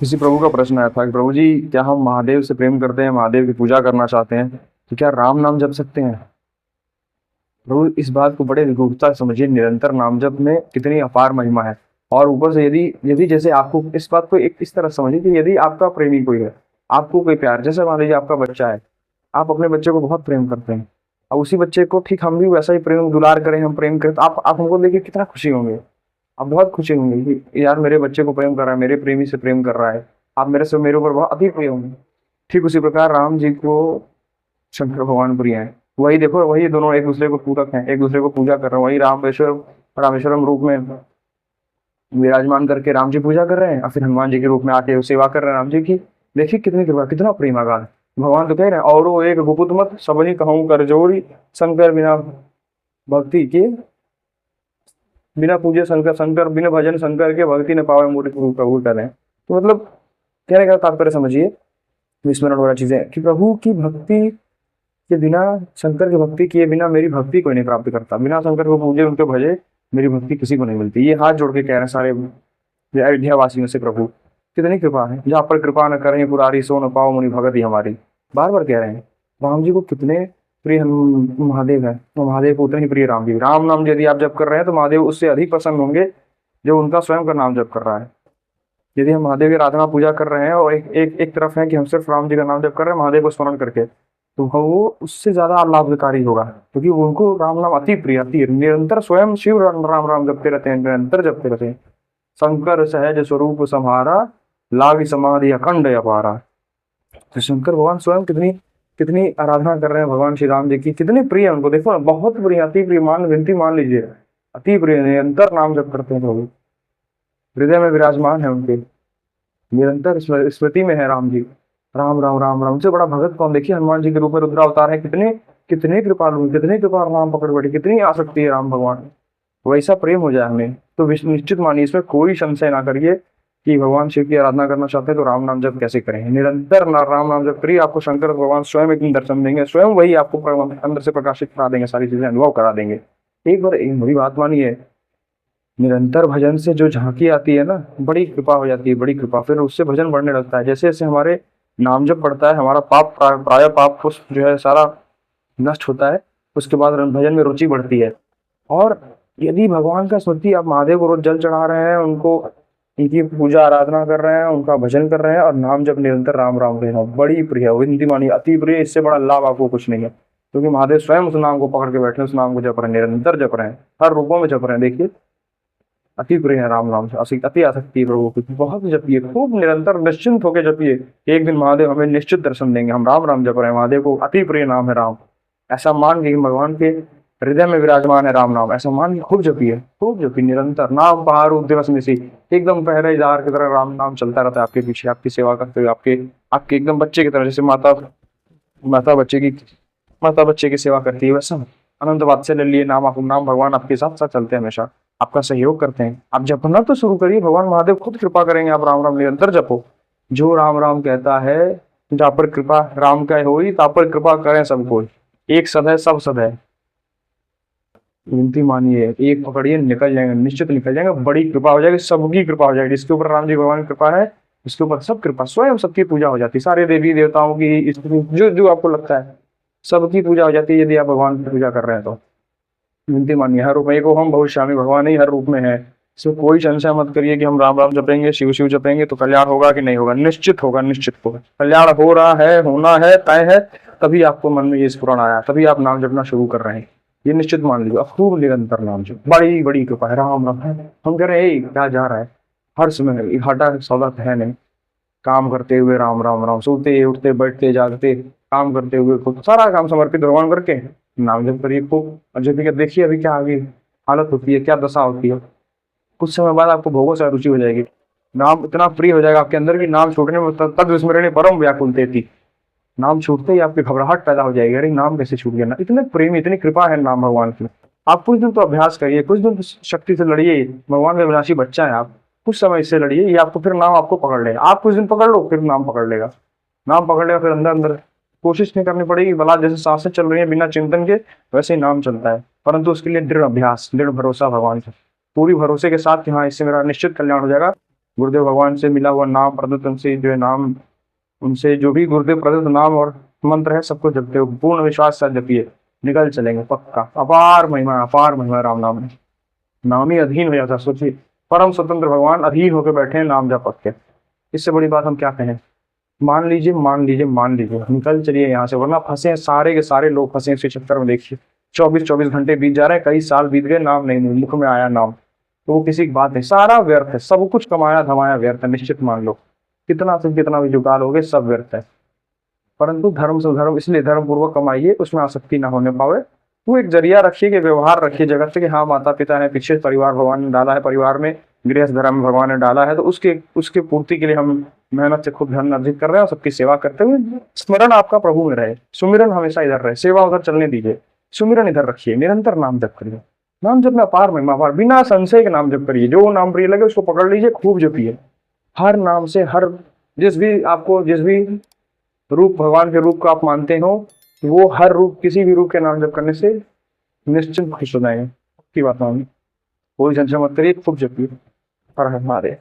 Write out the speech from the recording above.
किसी प्रभु का प्रश्न आया था कि प्रभु जी, क्या हम महादेव से प्रेम करते हैं, महादेव की पूजा करना चाहते हैं, तो क्या राम नाम जप सकते हैं? प्रभु इस बात को बड़े गूढ़ता से समझिए, निरंतर नाम जप में कितनी अपार महिमा है। और ऊपर से यदि यदि जैसे आपको इस बात को एक इस तरह समझिए कि यदि आपका प्रेमी कोई है, आपको कोई प्यार, जैसे मान लीजिए आपका बच्चा है, आप अपने बच्चे को बहुत प्रेम करते हैं, और उसी बच्चे को ठीक हम भी वैसा ही प्रेम दुलार करें, हम प्रेम करें, तो आप हमको देखिए कितना खुशी होंगे। आप बहुत खुशी होंगे कि यार मेरे बच्चे को प्रेम कर रहा है, मेरे प्रेमी से प्रेम कर रहा है, आप मेरे ऊपर बहुत अति प्रिय होंगे। ठीक उसी प्रकार राम जी को शंकर भगवान प्रिय हैं। वही देखो, वही दोनों एक दूसरे को पूरक हैं, एक दूसरे को पूजा कर रहे हैं। वही रामेश्वरम रूप में विराजमान करके राम जी पूजा कर रहे हैं, और फिर हनुमान जी के रूप में आके सेवा कर रहे हैं राम जी की। देखिए कितनी कृपा, कितना प्रेम आगाध। भगवान तो कह रहे हैं, और एक गुपुत मत सबही कहूँ कर जोड़ी, शंकर बिना भक्ति के, बिना पूजे शंकर, शंकर बिना भजन शंकर के, भक्ति न पावे मोरे प्रभु प्रभु कर रहे हैं। तो मतलब कहने का तात्पर्य समझिए, विस्मरण वाला चीजें कि प्रभु की भक्ति के बिना, शंकर की भक्ति किए बिना मेरी भक्ति कोई नहीं प्राप्त करता। बिना शंकर को पूजे, उनके भजे, मेरी भक्ति किसी को नहीं मिलती। ये हाथ जोड़ के कह रहे हैं सारे अयोध्या वासियों से, प्रभु कितनी कृपा है। जहाँ पर कृपा न करें पुरारी, सो न पाओ मुनि भगत ही हमारी। बार बार कह रहे हैं। राम जी को कितने प्रिय महादेव है, तो महादेव को उतने ही प्रिय राम जी। राम नाम यदि आप जप कर रहे हैं तो महादेव उससे अधिक प्रसन्न होंगे जो उनका स्वयं का नाम जप कर रहा है। यदि हम महादेव की आराधना पूजा कर रहे हैं और एक तरफ है कि हम सिर्फ राम जी का नाम जप कर रहे हैं महादेव को स्मरण करके, तो वो उससे ज्यादा लाभकारी होगा, क्योंकि उनको राम नाम अति प्रिय, अति निरंतर स्वयं शिव राम राम राम जपते रहते हैं, निरंतर जपते रहते हैं। शंकर सहज स्वरूप सम्हारा, लागी समाधि अखंड अपारा। तो शंकर भगवान स्वयं कितनी कितनी आराधना कर रहे हैं भगवान श्री राम जी की, कितने प्रिय है उनको। देखो ना, बहुत प्रिय, अति प्रिय, मान गिनती मान लीजिए, अति प्रिय, निरंतर नाम जप करते हैं प्रभु, हृदय में विराजमान है उनके, निरंतर स्मृति में है राम जी। राम राम राम राम से बड़ा भगत कौन? देखिए हनुमान जी के रूप में रुद्र अवतार है, कितने कितने कृपालु, कितने कृपा राम पकड़ बैठे, कितनी आसक्ति है राम भगवान। वैसा प्रेम हो जाए हमें तो निश्चित मानिए, इसमें कोई संशय ना करिए कि भगवान शिव की आराधना करना चाहते हैं तो राम नाम जप कैसे करें। निरंतर राम नाम जप करिए, आपको शंकर भगवान स्वयं एक दिन दर्शन देंगे, स्वयं वही आपको अंदर से प्रकाशित करा देंगे, सारी चीजें अनुभव करा देंगे। एक बार एक बड़ी बात मानिए, निरंतर भजन से जो झांकी आती है ना, बड़ी कृपा हो जाती है, बड़ी कृपा। फिर उससे भजन बढ़ने लगता है, जैसे जैसे हमारे नाम जप बढ़ता है, हमारा पाप प्राय पाप पुष्प जो है सारा नष्ट होता है। उसके बाद भजन में रुचि बढ़ती है। और यदि भगवान का स्मृति, आप महादेव को रोज जल चढ़ा रहे हैं, उनको उनकी पूजा आराधना कर रहे हैं, उनका भजन कर रहे हैं, और नाम जप निरंतर राम राम लेना, बड़ी प्रिय, विनती मानी अति प्रिय। इससे बड़ा लाभ आपको कुछ नहीं है, क्योंकि महादेव स्वयं उस नाम को पकड़ के बैठे, उस नाम को जप रहे हैं, निरंतर जप रहे हैं, हर रूपों में जप रहे हैं। देखिए अति प्रिय है राम नाम से, अति आसक्ति है प्रभु की। बहुत जपिए, खूब निरंतर निश्चिंत होकर जपिए। एक दिन महादेव हमें निश्चित दर्शन देंगे। हम राम राम जप रहे हैं, महादेव को अति प्रिय नाम है राम, ऐसा मान के भगवान के हृदय में विराजमान है राम नाम, ऐसा मान के खूब जपिए, खूब जपिए निरंतर। नाम पहाड़ दिवस में से एकदम पहरेदार की तरह राम नाम चलता रहता है आपके पीछे, आपकी सेवा करते हुए, आपके आपके एकदम बच्चे की तरह, जैसे माता माता बच्चे की माता बच्चे की सेवा करती है, वैसा अनंत वात्सल्य लिए नाम भगवान आपके साथ साथ चलते हैं, हमेशा आपका सहयोग करते हैं। आप जपना तो शुरू करिए, भगवान महादेव खुद कृपा करेंगे। आप राम राम निरंतर जपो। जो राम राम कहता है, जहाँ पर कृपा राम का होई, ता पर कृपा करें सब कोई, एक सद है सब सद है। विनती मानिए, एक पकड़िए, निकल जाएंगे, निश्चित निकल जाएंगे, बड़ी कृपा हो जाएगी, सबकी कृपा हो जाएगी। जिसके ऊपर राम जी भगवान की कृपा है, उसके ऊपर सब कृपा, स्वयं सबकी पूजा हो जाती है, सारे देवी देवताओं की, जो जो आपको लगता है सबकी पूजा हो जाती है, यदि आप भगवान की पूजा कर रहे हैं तो। विनती मानिए, हर रूप में, को हम बहुत स्वामी भगवान ही हर रूप में है। इसमें कोई संशय मत करिए कि हम राम राम जपेंगे, शिव शिव जपेंगे तो कल्याण होगा कि नहीं होगा। निश्चित होगा, निश्चित होगा, कल्याण हो रहा है, होना है, तय है। तभी आपको मन में ये स्फुरण आया, तभी आप नाम जपना शुरू कर रहे हैं, ये निश्चित मान लीजिए। खूब निरंतर नाम जप, बड़ी बड़ी कृपा है राम राम। हम कह रहे हैं क्या जा रहा है, हर समय घाटा सौदा है नहीं। काम करते हुए राम राम राम, सोते उठते बैठते जागते, काम करते हुए खुद सारा काम समर्पित भगवान करके नाम जप करिए खूब। और जब देखिए अभी क्या आगे हालत होती है, क्या दशा होती है। कुछ समय बाद आपको भोगों से रुचि हो जाएगी, नाम इतना प्रिय हो जाएगा आपके अंदर की, नाम छूटने में तद विस्मरणे परम व्याकुलते थी। नाम छूटते ही आपकी घबराहट पैदा हो जाएगी, अरे नाम कैसे छूट गया ना। इतने प्रेम, इतनी कृपा है नाम भगवान की। आप कुछ दिन तो अभ्यास करिए, कुछ दिन तो शक्ति से लड़िए, भगवान का विनाशी बच्चा है आप, कुछ समय इससे लड़िए, ये आपको फिर नाम आपको पकड़ लेगा। आप कुछ दिन पकड़ लो, फिर नाम पकड़ लेगा, नाम पकड़ लेगा, फिर अंदर अंदर कोशिश नहीं करनी पड़ेगी। भला जैसे सांसें चल रही है बिना चिंतन के, वैसे ही नाम चलता है, परंतु उसके लिए दृढ़ अभ्यास, दृढ़ भरोसा भगवान से, पूरी भरोसे के साथ कि हाँ इससे मेरा निश्चित कल्याण हो जाएगा। गुरुदेव भगवान से मिला हुआ नाम प्रदत्त, उनसे जो है नाम, उनसे जो भी गुरुदेव प्रदत्त नाम और मंत्र है सबको जपते हो, पूर्ण विश्वास से जपिए, निकल चलेंगे पक्का। अपार महिमा राम नाम में। नाम ही अधीन हो जाता, सोचिए परम स्वतंत्र भगवान अधीन होकर बैठे हैं नाम जप के। इससे बड़ी बात हम क्या कहें। मान लीजिए मान लीजिए मान लीजिए निकल चलिए यहाँ से, वरना फंसे हैं सारे के सारे लोग, फंसे हैं इस चक्कर में। देखिए 24-24 घंटे बीत जा रहे हैं, कई साल बीत गए, नाम नहीं मुख में आया नाम, तो वो किसी की बात नहीं, सारा व्यर्थ है, सब कुछ कमाया धमाया व्यर्थ है, निश्चित मान लो। कितना से कितना भी जुगाड़ हो गए सब व्यर्थ है। परंतु धर्म से धर्म, इसलिए धर्म पूर्वक कमाइए, उसमें आसक्ति ना होने पावे। वो एक जरिया रखिए कि व्यवहार रखिए जगत से, कि हाँ माता पिता है, पीछे परिवार भगवान ने डाला है, परिवार में गृहस्थ धर्म भगवान ने डाला है, तो उसके उसके पूर्ति के लिए हम मेहनत से खूब धन अर्जित कर रहे हैं, और सबकी सेवा करते हुए स्मरण आपका प्रभु में रहे, सुमिरन हमेशा इधर रहे, सेवा उधर चलने दीजिए, सुमिरन इधर रखिए, निरंतर नाम जप करिए। नाम जप में अपार महिमा, अपार, बिना संशय के नाम जप करिए, जो नाम प्रिय लगे उसको पकड़ लीजिए, खूब जपिए। हर नाम से, हर जिस भी रूप भगवान के रूप को आप मानते हो, वो हर रूप, किसी भी रूप के नाम जप करने से निश्चिंत खुश हो जाएंगे की बात मानिए। कोई झंझट मत करिए, खूब जपिए। हर हर महादेव।